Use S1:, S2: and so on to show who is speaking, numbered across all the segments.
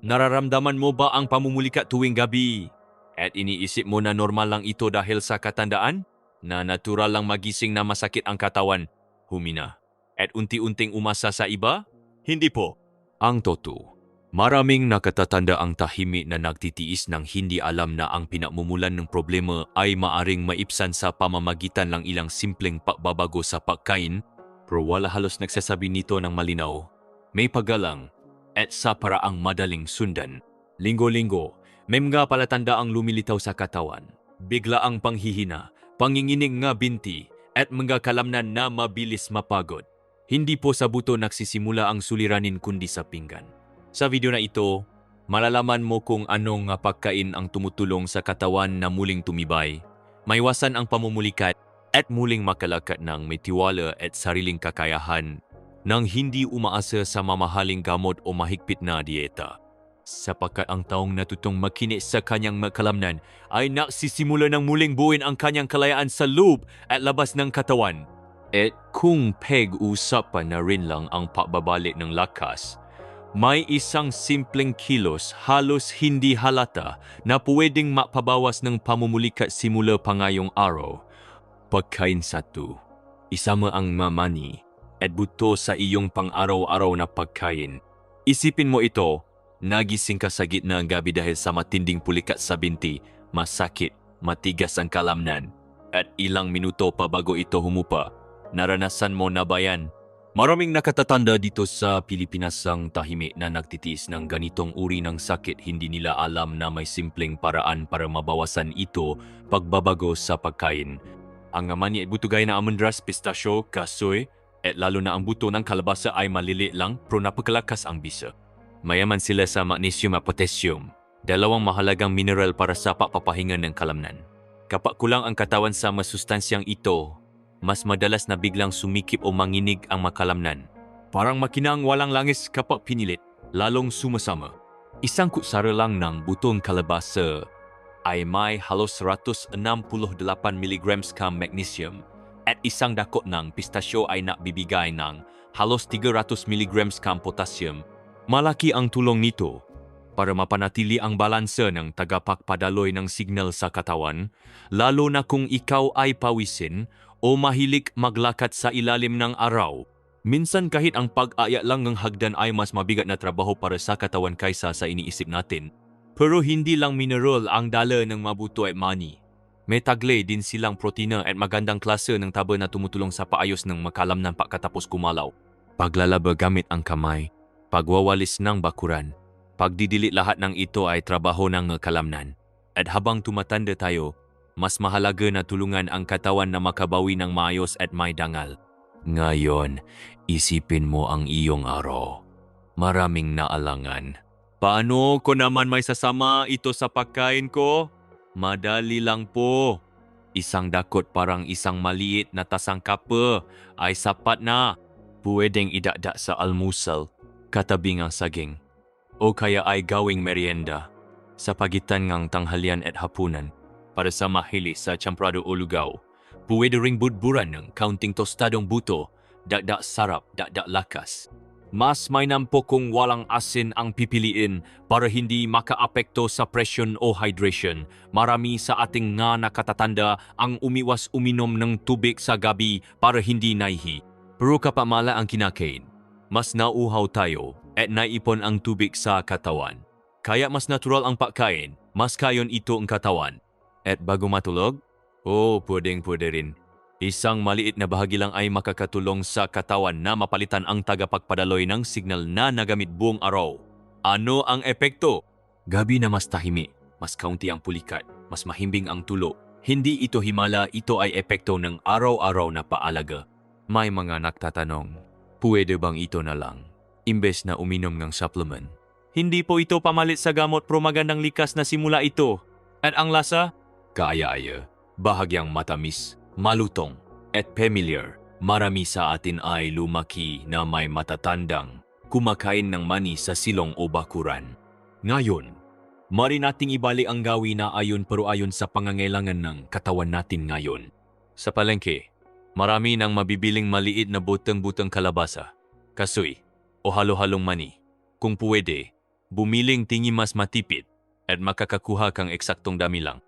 S1: Nararamdaman mo ba ang pamumulikat tuwing gabi? At iniisip mo na normal lang ito dahil sa katandaan? Na natural lang magising na masakit ang katawan? Humina. At unti-unting umasa sa iba? Hindi po. Ang totoo. Maraming nakatatanda ang tahimik na nagtitiis ng hindi alam na ang pinamumulan ng problema ay maaring maipsan sa pamamagitan lang ilang simpleng pagbabago sa pagkain, pero wala halos nagsasabi nito ng malinaw. May paggalang at sa paraang madaling sundan. Linggo-linggo, may mga palatanda ang lumilitaw sa katawan. Bigla ang panghihina, panginginig nga binti, at mga kalamnan na mabilis mapagod. Hindi po sa buto nagsisimula ang suliranin kundi sa pinggan. Sa video na ito, malalaman mo kung anong pagkain ang tumutulong sa katawan na muling tumibay, maiwasan ang pamumulikat at muling makalakad ng may tiwala at sariling kakayahan nang hindi umaasa sa mamahaling gamot o mahigpit na dieta. Sapagkat ang taong natutong makinig sa kanyang makalamnan ay nagsisimula ng muling buuin ang kanyang kalayaan sa loob at labas ng katawan. At kung peg-usapan na rin lang ang pagbabalik ng lakas, may isang simpleng kilos halos hindi halata na pwedeng mapabawas ng pamumulikat simula pa ngayong araw. Pagkain satu, isama ang mamani at buto sa iyong pang-araw-araw na pagkain. Isipin mo ito, nagising ka sa gitna ng gabi dahil sa matinding pulikat sa binti, masakit, matigas ang kalamnan, at ilang minuto pa bago ito humupa. Naranasan mo na ba yan? Maraming nakatatanda dito sa Pilipinas ang tahimik na nagtitiis ng ganitong uri ng sakit. Hindi nila alam na may simpleng paraan para mabawasan ito, pagbabago sa pagkain. Ang mani at buto gaya na almondras, pistasyo, kasoy, at lalo na ang buto ng kalabasa ay maliliit lang pero napakalakas ang bisa. Mayaman sila sa magnesium at potassium, dalawang mahalagang mineral para sa papahinga ng kalamnan. Kapag kulang ang katawan sa masustansyang ito, mas madalas na biglang sumikip o manginig ang makalamnan. Parang makinang walang langis kapag pinilit, lalong sumasama. Isang kutsara lang ng butong kalabasa ay may halos 168 mg ka magnesium at isang dakot ng pistasyo ay nagbibigay ng halos 300 mg ka potassium. Malaki ang tulong nito para mapanatili ang balanse ng tagapagpadaloy ng signal sa katawan, lalo na kung ikaw ay pawisin o mahilig maglakad sa ilalim ng araw. Minsan kahit ang pag-aya lang ng hagdan ay mas mabigat na trabaho para sa katawan kaysa sa iniisip natin. Pero hindi lang mineral ang dala ng mabuto at mani. May taglay din silang protina at magandang klase ng taba na tumutulong sa paayos ng makalamnan pagkatapos kumalaw. Paglalaba gamit ang kamay, pagwawalis ng bakuran, pagdidilit, lahat ng ito ay trabaho ng kalamnan. At habang tumatanda tayo, mas mahalaga na tulungan ang katawan na makabawi ng maayos at may dangal. Ngayon, isipin mo ang iyong araw. Maraming naalangan. Paano ko naman may sasama ito sa pagkain ko? Madali lang po. Isang dakot parang isang maliit na tasang kape ay sapat na. Pwedeng idagdag sa almusal, katabing ang saging, o kaya ay gawing merienda sa pagitan ng tanghalian at hapunan. Para sa mahilig sa champrado o lugaw, pwede ring budburan ng kaunting tostadong buto, dagdag sarap, dagdag lakas. Mas mainam po kung walang asin ang pipiliin para hindi makaapekto sa presyon o hydration. Marami sa ating nga nakatatanda ang umiwas uminom ng tubig sa gabi para hindi naihi. Pero kapag mala ang kinakain, mas nauhaw tayo at naipon ang tubig sa katawan. Kaya mas natural ang pagkain, mas kayon ito ang katawan. At bago matulog? Pwede rin. Isang maliit na bahagi lang ay makakatulong sa katawan na mapalitan ang tagapagpadaloy ng signal na nagamit buong araw. Ano ang epekto? Gabi na mas tahimik, mas kaunti ang pulikat, mas mahimbing ang tulo. Hindi ito himala, ito ay epekto ng araw-araw na paalaga. May mga nagtatanong, pwede bang ito na lang, imbes na uminom ng supplement? Hindi po ito pamalit sa gamot, pero magandang likas na simula ito. At ang lasa? Kaaya-aya, bahagyang matamis, malutong, at familiar. Marami sa atin ay lumaki na may matatandang kumakain ng mani sa silong o bakuran. Ngayon, mari nating ibalik ang gawin na ayon pero ayon sa pangangailangan ng katawan natin ngayon. Sa palengke, marami nang mabibiling maliit na butang-butang kalabasa, kasoy, o halo-halong mani. Kung pwede, bumiling tinggi mas matipid at makakakuha kang eksaktong dami lang.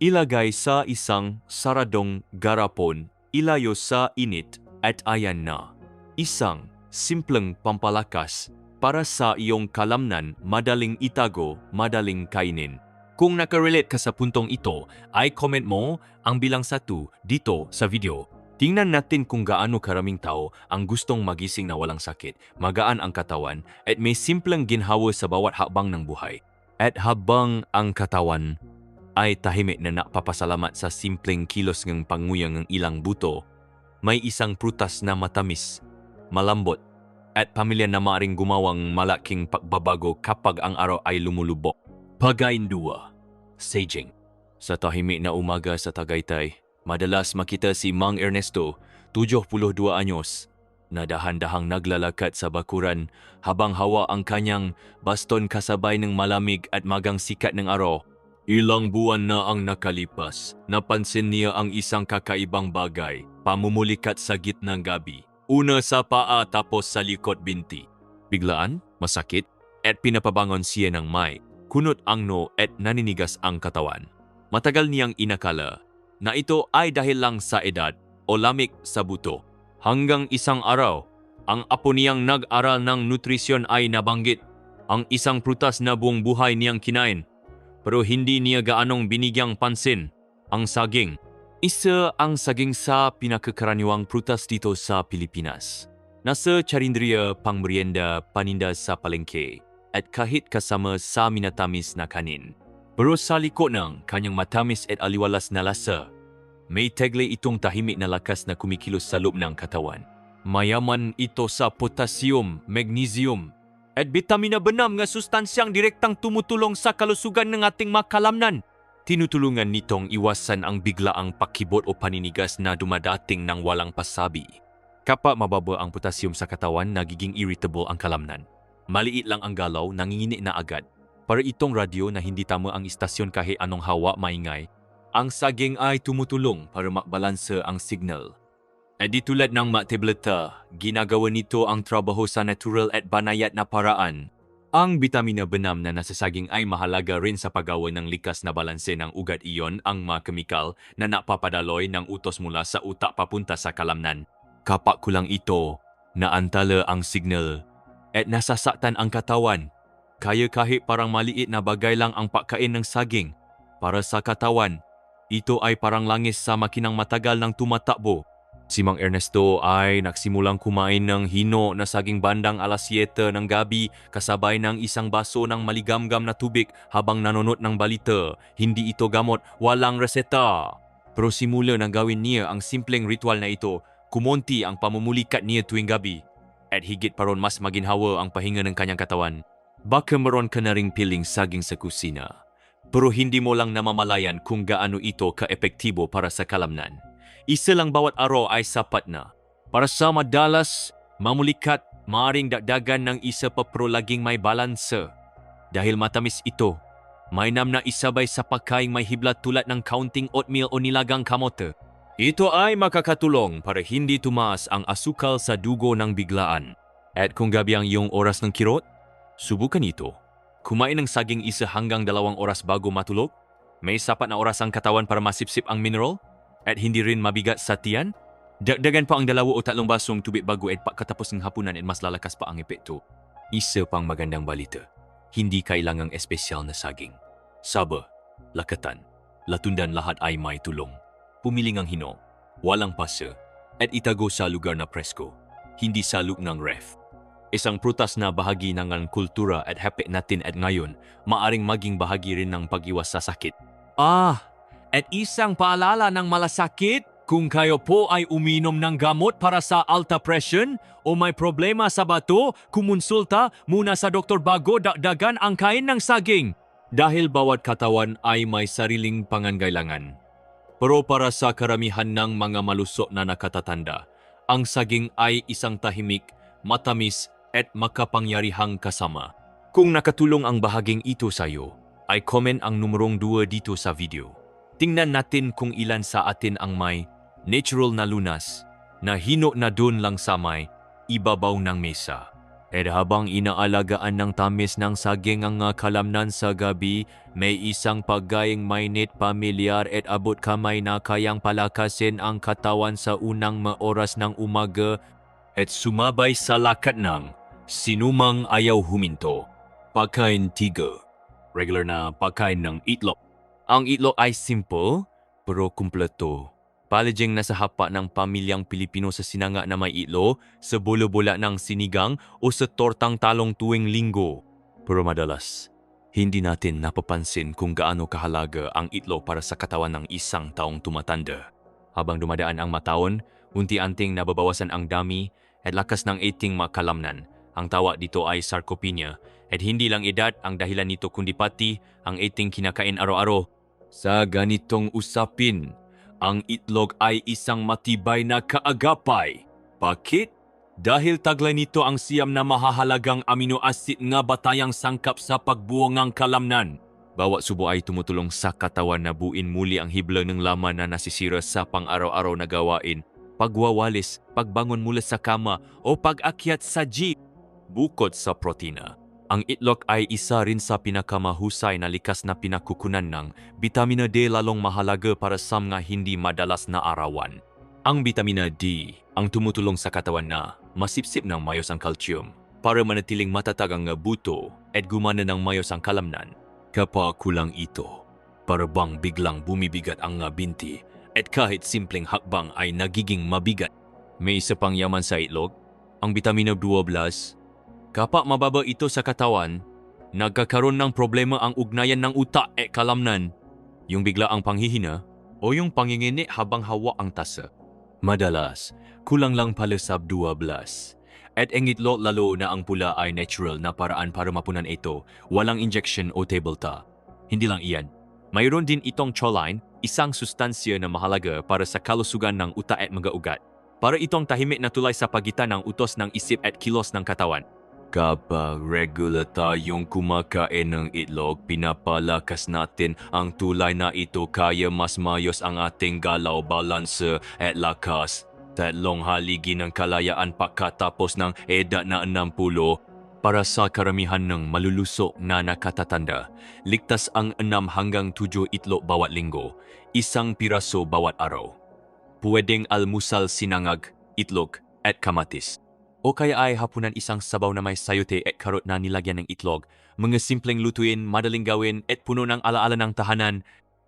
S1: Ilagay sa isang saradong garapon, ilayo sa init at ayan na. Isang simpleng pampalakas para sa iyong kalamnan, madaling itago, madaling kainin. Kung nakarelate ka sa puntong ito, ay comment mo ang bilang 1 dito sa video. Tingnan natin kung gaano karaming tao ang gustong magising na walang sakit, magaan ang katawan, at may simpleng ginhawa sa bawat hakbang ng buhay. At habang ang katawan ay tahimik na napapasalamat sa simpleng kilos ng panguyang ng ilang buto, may isang prutas na matamis, malambot, at pamilya na maaaring gumawang malaking pagbabago kapag ang araw ay lumulubok. Pagkain 2, saging. Sa tahimik na umaga sa Tagaytay, madalas makita si Mang Ernesto, 72 anyos, na dahan-dahang naglalakad sa bakuran habang hawa ang kanyang baston kasabay ng malamig at magang sikat ng araw. Ilang buwan na ang nakalipas, napansin niya ang isang kakaibang bagay, pamumulikat sa gitnang gabi. Una sa paa tapos sa likod binti. Biglaan, masakit, at pinapabangon siya ng may kunot ang no at naninigas ang katawan. Matagal niyang inakala na ito ay dahil lang sa edad o lamig sa buto. Hanggang isang araw, ang apo niyang nag-aral ng nutrisyon ay nabanggit ang isang prutas na buong buhay niyang kinain. Pero hindi niya gaanong binigyang pansin, ang saging. Isa ang saging sa pinakakaraniwang prutas dito sa Pilipinas. Nasa charindriya pangmerienda paninda sa palengke at kahit kasama sa minatamis na kanin. Pero sa likod ng kanyang matamis at aliwalas na lasa, may taglay itong tahimik na lakas na kumikilos sa loob ng katawan. Mayaman ito sa potassium, magnesium, at bitamina benam nga sustansyang direktang tumutulong sa kalusugan ng ating makalamnan. Tinutulungan nitong iwasan ang biglaang pakibot o paninigas na dumadating ng walang pasabi. Kapag mababa ang potassium sa katawan, nagiging irritable ang kalamnan. Maliit lang ang galaw, nangingini na agad. Para itong radyo na hindi tama ang istasyon kahit anong hawa maingay, ang saging ay tumutulong para makbalanse ang signal. At di tulad ng tableta, ginagawa nito ang trabaho sa natural at banayad na paraan. Ang bitamina benam na nasa saging ay mahalaga rin sa paggawa ng likas na balanse ng ugat iyon, ang mga kemikal na napapadaloy ng utos mula sa utak papunta sa kalamnan. Kapag kulang ito, naantala ang signal at nasasaktan ang katawan. Kaya kahit parang maliit na bagay lang ang pagkain ng saging, para sa katawan, ito ay parang langis sa makinang matagal ng tumatakbo. Si Mang Ernesto ay nagsimulang kumain ng hino na saging bandang alas 7 ng gabi kasabay ng isang baso ng maligamgam na tubig habang nanonood ng balita. Hindi ito gamot, walang reseta. Pero simula nang gawin niya ang simpleng ritual na ito, kumonti ang pamumulikat niya tuwing gabi. At higit pa ron mas maginhawa ang pahinga ng kanyang katawan. Baka meron ka na ring piling saging sa kusina, pero hindi mo lang namamalayan kung gaano ito ka-epektibo para sa kalamnan. Isa lang bawat araw ay sapat na. Para sa madalas, mamulikat, maaring dagdagan ng isa pa pero laging may balanse. Dahil matamis ito, mainam na isabay sa pagkain may hiblat tulad ng kaunting oatmeal o nilagang kamote. Ito ay makakatulong para hindi tumaas ang asukal sa dugo ng biglaan. At kung gabi ang iyong oras ng kirot, subukan ito. Kumain ng saging 1 hanggang 2 oras bago matulog. May sapat na oras ang katawan para masipsip ang mineral at hindi rin mabigat sa tiyan. Dagdagan pa ang 2 o 3 basong tubig bago at pagkatapos ng hapunan at mas lalakas pa ang epekto. Isa pang magandang balita. Hindi kailangang espesyal na saging. Saba, lakatan, latundan lahat ay may tulong. Pumiling ang hino, walang pasa, at itago sa lugar na presko, hindi sa loob ng ref. Isang prutas na bahagi ng kultura at habit natin at ngayon, maaring maging bahagi rin ng pag-iwas sa sakit. At isang paalala ng malasakit, kung kayo po ay uminom ng gamot para sa alta presyon o may problema sa bato, kumonsulta muna sa doktor bago dagdagan ang kain ng saging. Dahil bawat katawan ay may sariling pangangailangan. Pero para sa karamihan ng mga malusog na nakatatanda, ang saging ay isang tahimik, matamis at makapangyarihang kasama. Kung nakatulong ang bahaging ito sa iyo, ay comment ang numerong 2 dito sa video. Tingnan natin kung ilan sa atin ang may natural na lunas na hino na dun lang sa may ibabaw ng mesa. At habang inaalagaan ng tamis ng saging ang kalamnan sa gabi, may isang paggaing mainit pamilyar at abot kamay na kayang palakasin ang katawan sa unang oras ng umaga at sumabay sa lakad ng sinumang ayaw huminto. Pagkain 3. Regular na pagkain ng itlog. Ang itlog ay simple pero kumpleto. Paliging nasa hapa ng pamilyang Pilipino sa sinanga na may itlog, sa bola-bola ng sinigang o sa tortang talong tuwing linggo. Pero madalas, hindi natin napapansin kung gaano kahalaga ang itlog para sa katawan ng isang taong tumatanda. Habang dumadaan ang mataon, unti-unting nababawasan ang dami at lakas ng ating makalamnan. Ang tawag dito ay sarcopenia at hindi lang edad ang dahilan nito kundi pati ang ating kinakain araw-araw. Sa ganitong usapin, ang itlog ay isang matibay na kaagapay. Bakit? Dahil taglay nito ang siyam na mahahalagang amino acid nga batayang sangkap sa pagbuo ng kalamnan. Bawat subo ay tumutulong sa katawan na buin muli ang hibla ng laman na nasisira sa pang-araw-araw na gawain, pagwawalis, pagbangon mula sa kama o pag-akyat sa jeep. Bukod sa protina, ang itlog ay isa rin sa pinakamahusay na likas na pinakukunan ng bitamina D lalong mahalaga para sa mga hindi madalas na arawan. Ang bitamina D ang tumutulong sa katawan na masipsip ng mayos ang calcium para manatiling matatag ang buto at gumana ng mayos ang kalamnan. Kapag kulang ito, para bang biglang bumibigat ang binti at kahit simpleng hakbang ay nagiging mabigat. May isa pang yaman sa itlog, ang bitamina 12. Kapag mababa ito sa katawan, nagkakaroon ng problema ang ugnayan ng utak at kalamnan, yung bigla ang panghihina o yung pangingini habang hawa ang tasa. Madalas, kulang lang pala sa 12. At ang itlog lalo na ang pula ay natural na paraan para mapunan ito, walang injection o tabletop. Hindi lang iyan. Mayroon din itong choline, isang sustansya na mahalaga para sa kalusugan ng utak at mga ugat. Para itong tahimik na tulay sa pagitan ng utos ng isip at kilos ng katawan. Kapag regular tayong kumakain ng itlog, pinapalakas natin ang tulay na ito kaya mas mayos ang ating galaw, balanse at lakas. 3 haligi ng kalayaan pagkatapos ng edad na 60. Para sa karamihan ng malulusok na nakatatanda, ligtas ang 6 hanggang 7 itlog bawat linggo, 1 piraso bawat araw. Pwedeng almusal sinangag, itlog at kamatis. O kaya ay hapunan isang sabaw na may sayote at karot na nilagyan ng itlog. Mga simpleng lutuin, madaling gawin at puno ng alaala ng tahanan.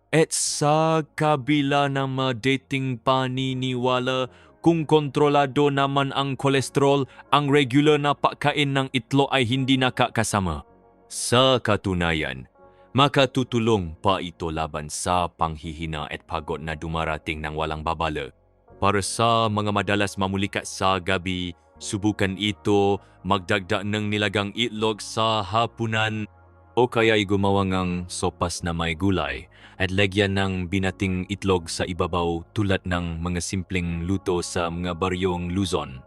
S1: At sa kabila ng dating paniniwala, kung kontrolado naman ang kolesterol, ang regular na pagkain ng itlog ay hindi nakakasama. Sa katunayan, makatutulong pa ito laban sa panghihina at pagod na dumarating ng walang babala. Para sa mga madalas mamulikat sa gabi, subukan ito, magdagdag ng nilagang itlog sa hapunan o kaya gumawa ng sopas na may gulay at lagyan ng binating itlog sa ibabaw tulad ng mga simpleng luto sa mga baryong Luzon.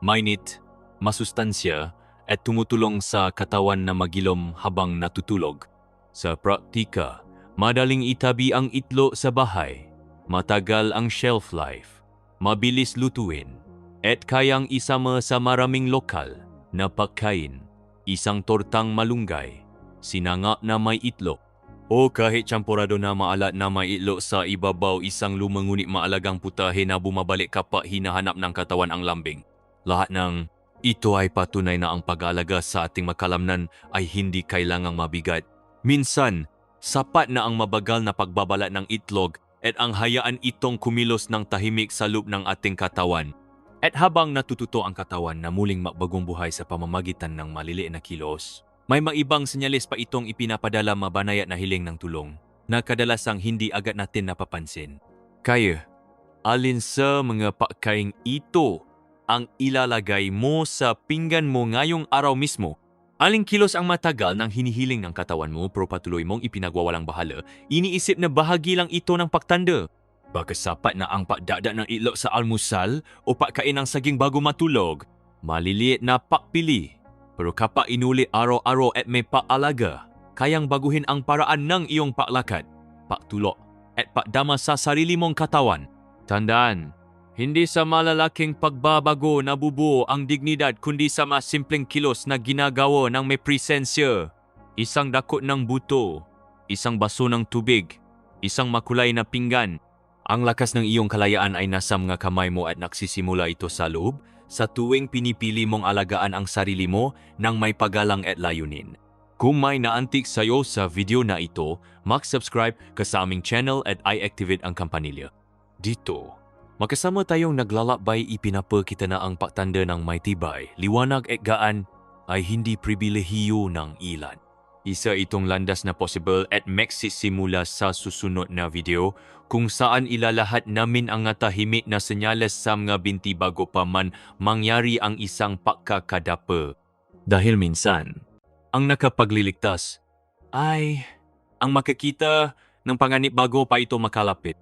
S1: Mainit, masustansya at tumutulong sa katawan na magilom habang natutulog. Sa praktika, madaling itabi ang itlog sa bahay, matagal ang shelf life, mabilis lutuin, at kayang isama sa maraming lokal na pagkain, isang tortang malunggay, sinangag na may itlog, o kahit champurado na maalat na may itlog sa ibabaw, isang lumang ngunit maalagang putahe na bumabalik kapag hinahanap ng katawan ang lambing. Lahat ng ito ay patunay na ang pag-aalaga sa ating makalamnan ay hindi kailangang mabigat. Minsan, sapat na ang mabagal na pagbabalat ng itlog at ang hayaan itong kumilos ng tahimik sa loob ng ating katawan. At habang natututo ang katawan na muling magbagong buhay sa pamamagitan ng maliliit na kilos, may maibang senyales pa itong ipinapadala mabanayat na hiling ng tulong na kadalasang hindi agad natin napapansin. Kaya, alin sa mga pagkain ito ang ilalagay mo sa pinggan mo ngayong araw mismo? Aling kilos ang matagal ng hinihiling ng katawan mo pero patuloy mong ipinagwawalang bahala, iniisip na bahagi lang ito ng pagtanda? Baka sapat na ang pagdagdag ng itlog sa almusal o pagkain ng saging bago matulog? Maliliit na pagpili. Pero kapag inulit araw-araw at may paalaga, kayang baguhin ang paraan ng iyong paglakad, pagtulog at pagdama sa sarili mong katawan. Tandaan, Hindi sa malalaking pagbabago na bubuo ang dignidad kundi sa mas simpleng kilos na ginagawa ng may presensya. Isang dako ng buto, isang baso ng tubig, isang makulay na pinggan. Ang lakas ng iyong kalayaan ay nasa mga kamay mo at nagsisimula ito sa loob sa tuwing pinipili mong alagaan ang sarili mo ng may paggalang at layunin. Kung may naantik sa'yo sa video na ito, mag-subscribe ka sa aming channel at i-activate ang kampanilya. Dito, magkasama tayong naglalakbay, ipinapa kita na ang pagtanda ng may tibay, liwanag at gaan ay hindi pribilehiyo ng ilan. Isa itong landas na possible at magsisimula sa susunod na video kung saan ilalahat namin ang tahimik na senyales sa mga binti bago pa man mangyari ang isang pagkakadapa. Dahil minsan, ang nakapagliligtas ay ang makikita ng panganib bago pa ito makalapit.